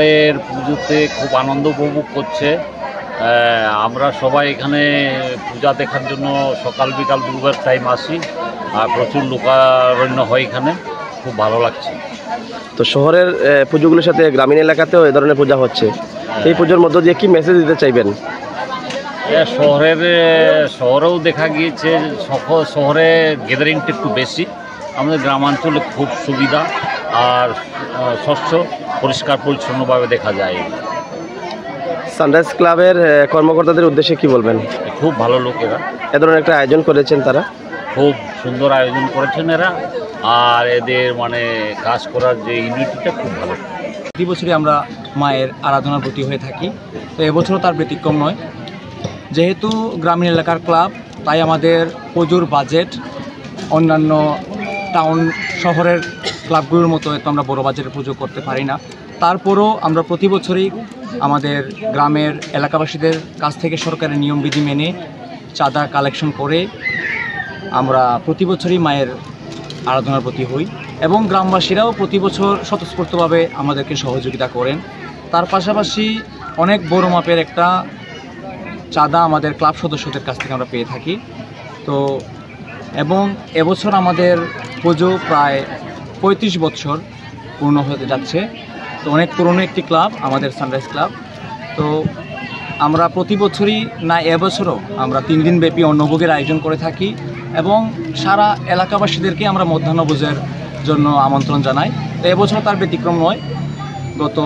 এবারের পুজোতে খুব আনন্দ উপভোগ করছে। আমরা সবাই এখানে পূজা দেখার জন্য সকাল বিকাল দুবার টাইম আসি, আর প্রচুর লোকারণ্য হয় এখানে, খুব ভালো লাগছে। তো শহরের পুজোগুলোর সাথে গ্রামীণ এলাকাতেও এ ধরনের পূজা হচ্ছে, এই পুজোর মধ্য দিয়ে কি মেসেজ দিতে চাইবেন? শহরেও দেখা গিয়েছে শহরে গ্যাদারিংটা একটু বেশি, আমাদের গ্রামাঞ্চলে খুব সুবিধা আর স্বচ্ছ পরিষ্কার পরিচ্ছন্নভাবে দেখা যায়। সানরাইজ ক্লাবের কর্মকর্তাদের উদ্দেশ্যে কি বলবেন? খুব ভালো লোক এরা, এ ধরনের একটা আয়োজন করেছেন, তারা খুব সুন্দর আয়োজন করেছেন এরা, আর এদের মানে কাজ করার যে ইউনিটিটা খুব ভালো। প্রতি বছরই আমরা মায়ের আরাধনার প্রতি হয়ে থাকি, তো এবছরও তার ব্যতিক্রম নয়। যেহেতু গ্রামীণ এলাকার ক্লাব, তাই আমাদের পুজোর বাজেট অন্যান্য টাউন শহরের ক্লাবগুলোর মতো এত আমরা বড় বাজেটের পুজো করতে পারি না। তারপরও আমরা প্রতি বছরই আমাদের গ্রামের এলাকাবাসীদের কাছ থেকে সরকারের নিয়মবিধি মেনে চাঁদা কালেকশন করে আমরা প্রতি বছরই মায়ের আরাধনার প্রতি হই, এবং গ্রামবাসীরাও প্রতি বছর স্বতঃস্ফূর্তভাবে আমাদেরকে সহযোগিতা করেন। তার পাশাপাশি অনেক বড় মাপের একটা চাঁদা আমাদের ক্লাব সদস্যদের কাছ থেকে আমরা পেয়ে থাকি। তো এবং এবছর আমাদের পুজো প্রায় 35 বছর পূর্ণ হতে যাচ্ছে। তো অনেক পুরনো একটি ক্লাব আমাদের সানরাইজ ক্লাব। তো আমরা প্রতি বছরই না, এবছরও আমরা 3 দিনব্যাপী অন্নভোগের আয়োজন করে থাকি, এবং সারা এলাকাবাসীদেরকে আমরা মধ্যাহ্নভোজের জন্য আমন্ত্রণ জানাই। তো এবছর তার ব্যতিক্রম নয়, গত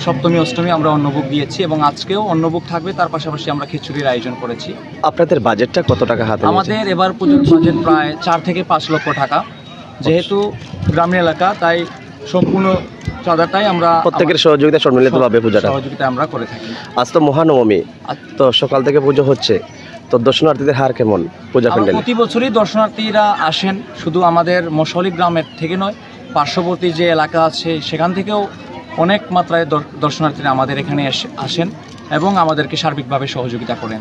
সপ্তমী অষ্টমী আমরা অন্নভোগ দিয়েছি, এবং আজকেও অন্নভোগ থাকবে। তার পাশাপাশি আমরা খিচুড়ির আয়োজন করেছি। আপনাদের বাজেটটা কত টাকা হাতে? আমাদের এবার পুজোর বাজেট প্রায় 4 থেকে 5 লক্ষ টাকা। যেহেতু গ্রামীণ এলাকা, তাই সম্পূর্ণ চাঁদাটাই আমরা প্রত্যেকের সহযোগিতা সম্মিলিতভাবে পূজাটা সহযোগিতা আমরা করে থাকি। আজ তো মহানবমী, তো সকাল থেকে পুজো হচ্ছে, তো দর্শনার্থীদের হার কেমন পূজা প্যান্ডেলে? প্রতি বছরই দর্শনার্থীরা আসেন, শুধু আমাদের মশালি গ্রামের থেকে নয়, পার্শ্ববর্তী যে এলাকা আছে সেখান থেকেও অনেক মাত্রায় দর্শনার্থীরা আমাদের এখানে আসেন এবং আমাদেরকে সার্বিকভাবে সহযোগিতা করেন।